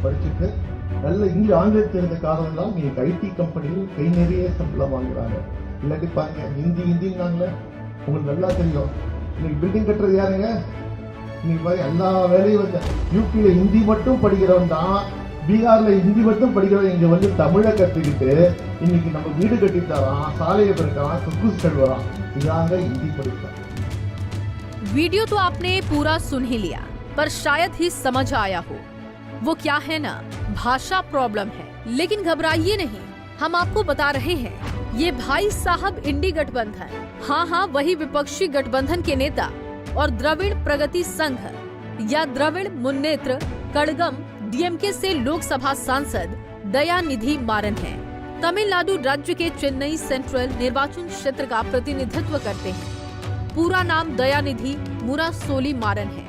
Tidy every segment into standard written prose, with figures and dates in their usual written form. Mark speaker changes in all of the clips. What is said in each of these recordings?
Speaker 1: படிச்சுட்டு நல்ல இங்கிலீஷ் ஆங்கிலம் தெரிந்த காரணம்லாம் இன்னைக்கு ஐடி கம்பெனியில் கை நிறைய சம்பளம் வாங்குறாங்க. இல்லாட்டி பாருங்க ஹிந்தின்னாங்களே உங்களுக்கு நல்லா தெரியும். இன்னைக்கு பில்டிங் கட்டுறது யாருங்க? இன்னைக்கு பாருங்க எல்லா வேலையும் வந்து யூபியில ஹிந்தி மட்டும் படிக்கிறவன் தான், பீகார்ல ஹிந்தி மட்டும் படிக்கிறவன் இங்க வந்து தமிழை கற்றுக்கிட்டு இன்னைக்கு நம்ம வீடு கட்டி தரான், சாலையை பிறக்கிறான், கக்கூஸ் கழுவுறான். இதாங்க ஹிந்தி படிக்கிறான்.
Speaker 2: वीडियो तो आपने पूरा सुन ही लिया, पर शायद ही समझ आया हो। वो क्या है ना, भाषा प्रॉब्लम है। लेकिन घबराइए नहीं, हम आपको बता रहे हैं, ये भाई साहब इंडी गठबंधन, हाँ वही विपक्षी गठबंधन के नेता और द्रविड़ प्रगति संघ या द्रविड़ मुन्नेत्र कड़गम डीएमके से लोकसभा सांसद दयानिधि मारन हैं। तमिलनाडु राज्य के चेन्नई सेंट्रल निर्वाचन क्षेत्र का प्रतिनिधित्व करते हैं। पूरा नाम दयानिधि मुरासोली मारन है।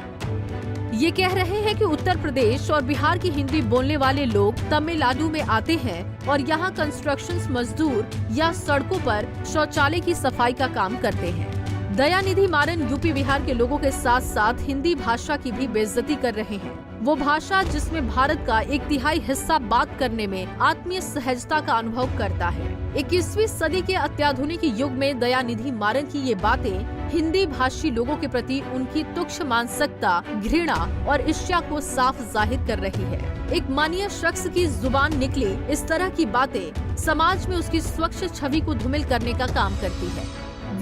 Speaker 2: ये कह रहे हैं कि उत्तर प्रदेश और बिहार की हिंदी बोलने वाले लोग तमिलनाडु में आते हैं और यहाँ कंस्ट्रक्शन मजदूर या सड़कों पर शौचालय की सफाई का काम करते हैं। दयानिधि मारन यूपी बिहार के लोगों के साथ साथ हिंदी भाषा की भी बेइज्जती कर रहे हैं। वो भाषा जिसमें भारत का 1/3 हिस्सा बात करने में आत्मीय सहजता का अनुभव करता है। 21वीं सदी के अत्याधुनिक युग में दयानिधि मारन की ये बातें हिंदी भाषी लोगों के प्रति उनकी तुच्छ मानसिकता, घृणा और ईर्ष्या को साफ जाहिर कर रही है। एक मानवीय शख्स की जुबान निकली इस तरह की बातें समाज में उसकी स्वच्छ छवि को धूमिल करने का काम करती है।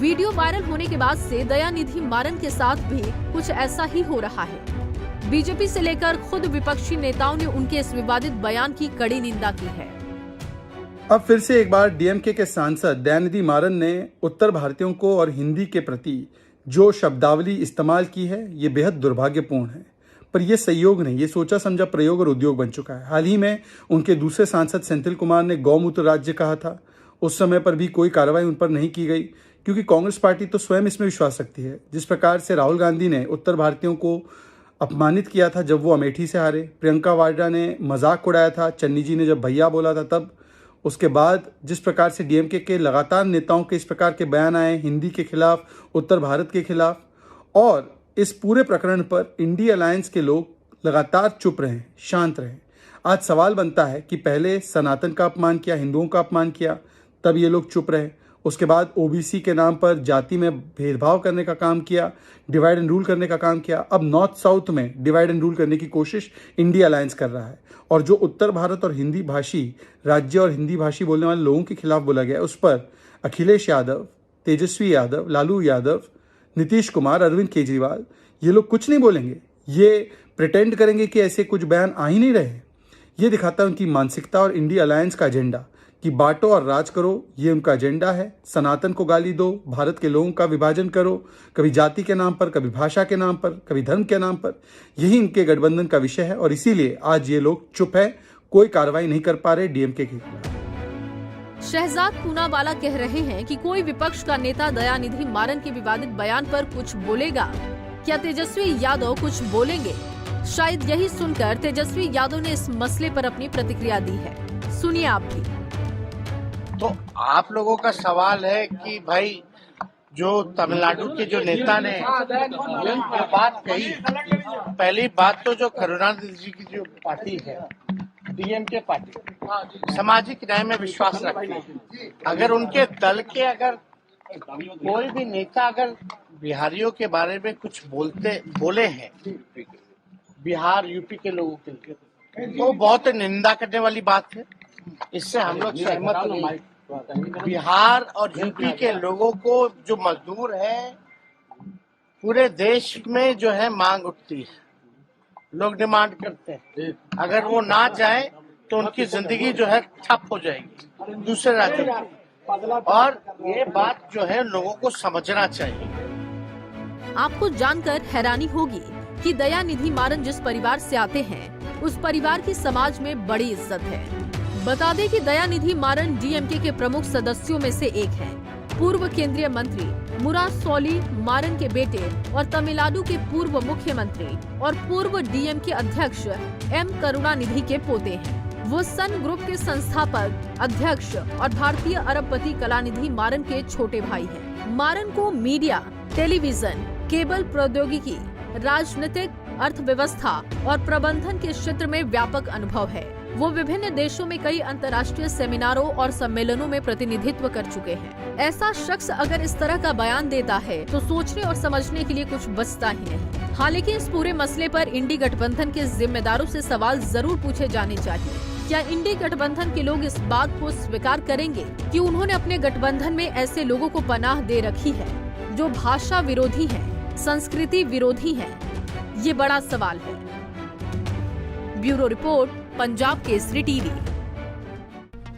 Speaker 2: वीडियो वायरल होने के बाद से दयानिधि मारन के साथ भी कुछ ऐसा ही हो रहा है। बीजेपी से लेकर खुद विपक्षी नेताओं ने उनके इस विवादित बयान की कड़ी निंदा की है।
Speaker 3: अब फिर से एक बार डीएमके के सांसद दयानिधि मारन ने उत्तर भारतीयों को और हिंदी के प्रति जो शब्दावली इस्तेमाल की है, ये बेहद दुर्भाग्यपूर्ण है। पर यह संयोग नहीं, ये सोचा समझा प्रयोग और उद्योग बन चुका है। हाल ही में उनके दूसरे सांसद सेंथिल कुमार ने गौमूत्र राज्य कहा था। उस समय पर भी कोई कार्रवाई उन पर नहीं की गई, क्योंकि कांग्रेस पार्टी तो स्वयं इसमें विश्वास रखती है। जिस प्रकार से राहुल गांधी ने उत्तर भारतीयों को अपमानित किया था जब वो अमेठी से हारे, प्रियंका वाड्रा ने मजाक उड़ाया था, चन्नी जी ने जब भैया बोला था तब, उसके बाद जिस प्रकार से डीएमके के लगातार नेताओं के इस प्रकार के बयान आए हिंदी के खिलाफ, उत्तर भारत के खिलाफ, और इस पूरे प्रकरण पर इंडी अलायंस के लोग लगातार चुप रहे, शांत रहे। आज सवाल बनता है कि पहले सनातन का अपमान किया, हिंदुओं का अपमान किया, तब ये लोग चुप रहे। उसके बाद ओबीसी के नाम पर जाति में भेदभाव करने का काम किया, डिवाइड एंड रूल करने का काम किया। अब नॉर्थ साउथ में डिवाइड एंड रूल करने की कोशिश इंडिया अलायंस कर रहा है। और जो उत्तर भारत और हिंदी भाषी राज्य और हिंदी भाषी बोलने वाले लोगों के खिलाफ बोला गया, उस पर अखिलेश यादव, तेजस्वी यादव, लालू यादव, नीतीश कुमार, अरविंद केजरीवाल, ये लोग कुछ नहीं बोलेंगे। ये प्रिटेंड करेंगे कि ऐसे कुछ बयान आ ही नहीं रहे। ये दिखाता है उनकी मानसिकता और इंडिया अलायंस का एजेंडा कि बांटो और राज करो, ये उनका एजेंडा है। सनातन को गाली दो, भारत के लोगों का विभाजन करो, कभी जाति के नाम पर, कभी भाषा के नाम पर, कभी धर्म के नाम पर। यही इनके गठबंधन का विषय है और इसीलिए आज ये लोग चुप है, कोई कार्रवाई नहीं कर पा रहे डीएमके के खिलाफ।
Speaker 2: शहजाद पूनावाला कह रहे हैं कि कोई विपक्ष का नेता दयानिधि मारन के विवादित बयान पर कुछ बोलेगा। क्या तेजस्वी यादव कुछ बोलेंगे? शायद यही सुनकर तेजस्वी यादव ने इस मसले पर अपनी प्रतिक्रिया दी है। सुनिए आप भी।
Speaker 4: तो आप लोगों का सवाल है कि भाई जो तमिलनाडु के जो नेता ने जो बात कही, पहली बात तो जो करुणानिधि जी की जो पार्टी है डीएमके पार्टी सामाजिक न्याय में विश्वास रखती है। अगर उनके दल के अगर कोई भी नेता अगर बिहारियों के बारे में कुछ बोले हैं बिहार यूपी के लोगों के लिए, तो बहुत निंदा करने वाली बात है। इससे हम लोग सहमत नहीं। बिहार और यूपी के लोगों को जो मजदूर है पूरे देश में जो है मांग उठती है, लोग डिमांड करते हैं। अगर वो ना जाए तो उनकी जिंदगी जो है ठप हो जाएगी दूसरे राज्यों की, और ये बात जो है लोगों को समझना चाहिए।
Speaker 2: आपको जानकर हैरानी होगी कि दयानिधि मारन जिस परिवार से आते हैं उस परिवार की समाज में बड़ी इज्जत है। बता दें कि दयानिधि मारन डीएमके के प्रमुख सदस्यों में से एक हैं। पूर्व केंद्रीय मंत्री मुरासोली मारन के बेटे और तमिलनाडु के पूर्व मुख्यमंत्री और पूर्व डीएमके अध्यक्ष एम करुणानिधि के पोते हैं। वो सन ग्रुप के संस्थापक, अध्यक्ष और भारतीय अरबपति कलानिधि मारन के छोटे भाई हैं। मारन को मीडिया, टेलीविजन, केबल प्रौद्योगिकी, राजनीतिक अर्थव्यवस्था और प्रबंधन के क्षेत्र में व्यापक अनुभव है। वो विभिन्न देशों में कई अंतर्राष्ट्रीय सेमिनारों और सम्मेलनों में प्रतिनिधित्व कर चुके हैं। ऐसा शख्स अगर इस तरह का बयान देता है तो सोचने और समझने के लिए कुछ बचता ही नहीं। हालांकि इस पूरे मसले पर इंडी गठबंधन के जिम्मेदारों से सवाल जरूर पूछे जाने चाहिए। क्या इंडी गठबंधन के लोग इस बात को स्वीकार करेंगे कि उन्होंने अपने गठबंधन में ऐसे लोगों को पनाह दे रखी है जो भाषा विरोधी हैं, संस्कृति विरोधी हैं? ये बड़ा सवाल है। Bureau report, Punjab Kesari TV.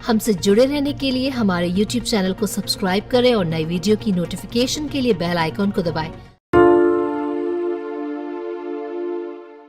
Speaker 5: हमसे जुड़े रहने के लिए हमारे YouTube चैनल को सब्सक्राइब करें और नई वीडियो की नोटिफिकेशन के लिए बेल आइकॉन को दबाएं।